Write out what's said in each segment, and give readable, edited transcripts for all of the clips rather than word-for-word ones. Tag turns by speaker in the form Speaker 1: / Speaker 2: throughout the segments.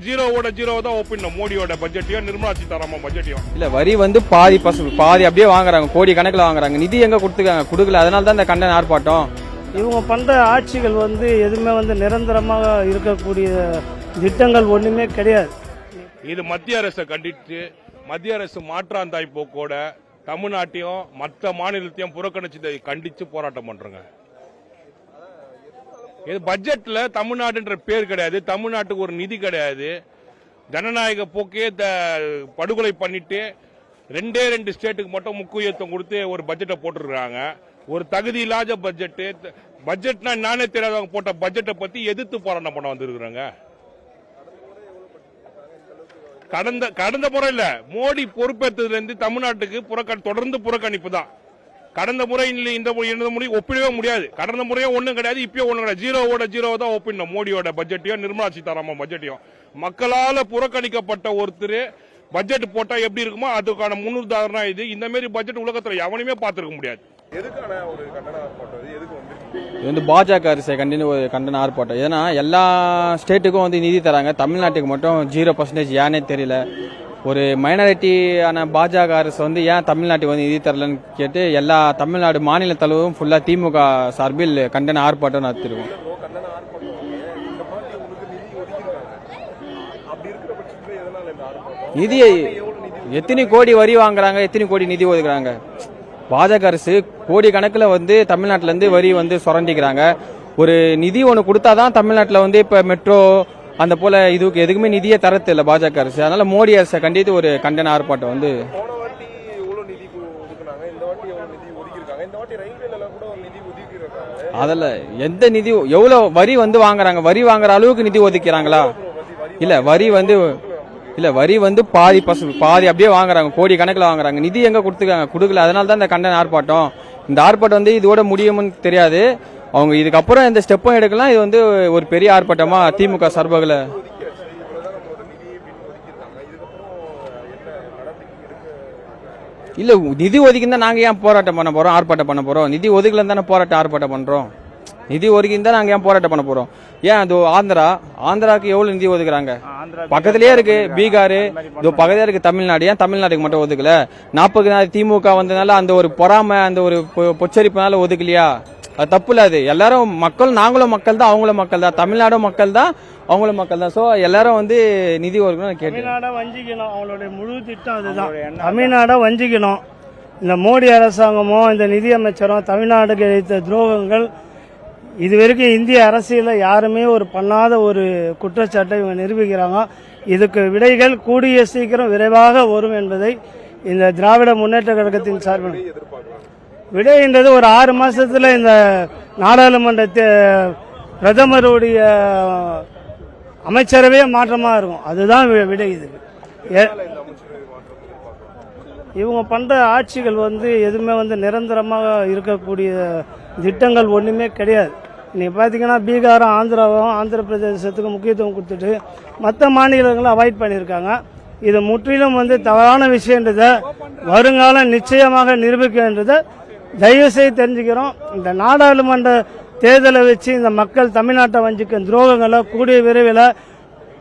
Speaker 1: ஜீரோவோட zero தான் open மோடியோட பட்ஜெட்டையும் நிர்மலா சீதாராமன் பட்ஜெட்டையும்.
Speaker 2: இல்ல வரி வந்து பாதி அப்படியே வாங்குறாங்க, கோடி கணக்கில் வாங்குறாங்க. நிதி எங்க கொடுத்துருக்காங்க? கொடுக்கல. அதனால தான் இந்த கண்டன ஆர்ப்பாட்டம்.
Speaker 3: இவங்க பண்ற ஆட்சிகள் வந்து எதுவுமே வந்து நிரந்தரமாக இருக்கக்கூடிய திட்டங்கள் ஒண்ணுமே கிடையாது.
Speaker 1: இது மத்திய அரசை கண்டித்து மத்திய அரசு மாற்றாந்தாய் போக்கோட தமிழ்நாட்டையும் மற்ற மாநிலத்தையும் புறக்கணிச்சு கண்டிச்சு போராட்டம் பண்றாங்க. இது பட்ஜெட்ல தமிழ்நாடுன்ற பேர் கிடையாது, தமிழ்நாட்டுக்கு ஒரு நிதி கிடையாது. ஜனநாயக போக்கே படுகொலை பண்ணிட்டு ரெண்டு ஸ்டேட்டுக்கு மட்டும் முக்கியத்துவம் கொடுத்து ஒரு பட்ஜெட்டை போட்டுருக்காங்க. ஒரு தகுதி இல்லாத பட்ஜெட்னா நானே தெரியாதவங்க போட்ட பட்ஜெட்டை பத்தி எதிர்த்து போராட்டம் பண்ண வந்திருக்கிறாங்க. கடந்த முறை இல்ல, மோடி பொறுப்பேற்றதுல இருந்து தமிழ்நாட்டுக்கு தொடர்ந்து புறக்கணிப்பு தான். கடந்த முறை இந்த முறை ஒப்பிடவே முடியாது. கடந்த முறையும் ஒண்ணும் கிடையாது, இப்பயும் ஒண்ணும் கிடையாது. ஜீரோவோட ஜீரோ தான் ஒப்பிடணும் மோடியோட பட்ஜெட்டையும் நிர்மலா சீதாராமன் பட்ஜெட்டையும். மக்களால புறக்கணிக்கப்பட்ட ஒருத்தர் பட்ஜெட் போட்டா எப்படி இருக்குமோ அதுக்கான முன்னுதாரணம் இது. இந்த மாதிரி பட்ஜெட் உலகத்துல எவனையுமே பார்த்திருக்க முடியாது.
Speaker 2: இது வந்து பாஜக அரசை கண்டின ஒரு கண்டன ஆர்ப்பாட்டம். ஏன்னா எல்லா ஸ்டேட்டுக்கும் வந்து நிதி தராங்க, தமிழ்நாட்டுக்கு மட்டும் 0% ஏன்னே தெரியல. ஒரு மைனாரிட்டியான பாஜக அரசு வந்து ஏன் தமிழ்நாட்டுக்கு வந்து நிதி தரலன்னு கேட்டு எல்லா தமிழ்நாடு மாநில தலைவரும் ஃபுல்லா திமுக சார்பில் கண்டன ஆர்ப்பாட்டம் நடத்திருக்கோம். நிதியை எத்தனை கோடி வரி வாங்குறாங்க, எத்தனை கோடி நிதி ஒதுக்குறாங்க. பாஜக அரசு கோடி கணக்கில் வந்து தமிழ்நாட்டில இருந்து வரி வந்து சுரண்டிக்கிறாங்க. ஒரு நிதி ஒன்று கொடுத்தாதான் தமிழ்நாட்டில் வந்து இப்ப மெட்ரோ அந்த போல இதுக்கு எதுக்குமே நிதியே தரத்து இல்லை பாஜக அரசு. அதனால மோடி அரசை கண்டித்து ஒரு கண்டன ஆர்ப்பாட்டம் வந்து அதில் எந்த நிதி எவ்வளவு வரி வந்து வாங்குறாங்க, வரி வாங்குற அளவுக்கு நிதி ஒதுக்கிறாங்களா? இல்ல வரி வந்து பாதி அப்படியே வாங்குறாங்க, கோடி கணக்கில் வாங்குறாங்க. நிதி எங்க கொடுத்துருக்காங்க? கொடுக்கல. அதனால தான் இந்த கண்டன ஆர்ப்பாட்டம். இந்த ஆர்ப்பாட்டம் வந்து இதோட முடியும்னு தெரியாது. அவங்க இதுக்கப்புறம் எந்த ஸ்டெப்பும் எடுக்கலாம். இது வந்து ஒரு பெரிய ஆர்ப்பாட்டமா திமுக சார்பாகல. இல்ல நிதி ஒதுக்கிந்தா நாங்க ஏன் போராட்டம் பண்ண போறோம், ஆர்ப்பாட்டம் பண்ண போறோம்? நிதி ஒதுக்கல தானே போராட்டம் ஆர்ப்பாட்டம் பண்றோம். நிதி ஒதுக்கிந்தா நாங்க ஏன் போராட்டம் பண்ண போறோம்? ஏன் அது ஆந்திராக்கு எவ்வளவு நிதி ஒதுக்குறாங்க? பக்கத்திலேயே இருக்கு பீகார், பக்கத்திலே இருக்கு தமிழ்நாடு. ஏன் தமிழ்நாட்டுக்கு மட்டும் ஒதுக்கல? 40 நாள் திமுக வந்ததுனால அந்த ஒரு பொறாமை, அந்த ஒரு பொச்சரிப்புனால ஒதுக்கலையா? அது தப்பு இல்ல. அது எல்லாரும் மக்கள், நாங்களும் மக்கள் தான், அவங்களும் மக்கள் தான், தமிழ்நாடும் மக்கள் தான், அவங்களும் மக்கள் தான். சோ எல்லாரும் வந்து நிதி ஒதுக்கணும் கேட்டு
Speaker 3: தமிழ்நாட வஞ்சிக்கணும். அவங்களுடைய முழு திட்டம் அதுதான். தமிழ்நாட வஞ்சிக்கணும். இந்த மோடி அரசாங்கமோ இந்த நிதியமைச்சரும் தமிழ்நாடுக்கு இழைத்த துரோகங்கள் இதுவரைக்கும் இந்திய அரசியலில் யாருமே ஒரு பண்ணாத ஒரு குற்றச்சாட்டை இவங்க நிரூபிக்கிறாங்க. இதுக்கு விடைகள் கூடிய சீக்கிரம் விரைவாக வரும் என்பதை இந்த திராவிட முன்னேற்ற கழகத்தின் சார்பில் விடை என்றது ஒரு 6 மாசத்துல இந்த நாடாளுமன்ற பிரதமருடைய அமைச்சரவே மாற்றமா இருக்கும். அதுதான் விடை. இதுக்கு இவங்க பண்ற ஆட்சிகள் வந்து எதுவுமே வந்து நிரந்தரமாக இருக்கக்கூடிய திட்டங்கள் ஒண்ணுமே கிடையாது. நீங்க பாத்தீங்கன்னா பீகாரும் ஆந்திராவும் ஆந்திர பிரதேசத்துக்கு முக்கியத்துவம் கொடுத்துட்டு மற்ற மாநிலங்களை அவாய்ட் பண்ணியிருக்காங்க. இது முற்றிலும் வந்து தவறான விஷயன்றதை வருங்காலம் நிச்சயமாக நிரூபிக்கின்றதை தயவு செய்து தெரிஞ்சுக்கிறோம். இந்த நாடாளுமன்ற தேர்தலை வச்சு இந்த மக்கள் தமிழ்நாட்டை வஞ்சிக்கும் துரோகங்களை கூடிய விரைவில்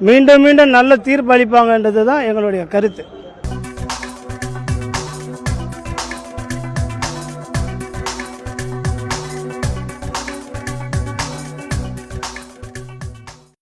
Speaker 3: மீண்டும் நல்ல தீர்ப்பு அளிப்பாங்கன்றது தான் எங்களுடைய கருத்து.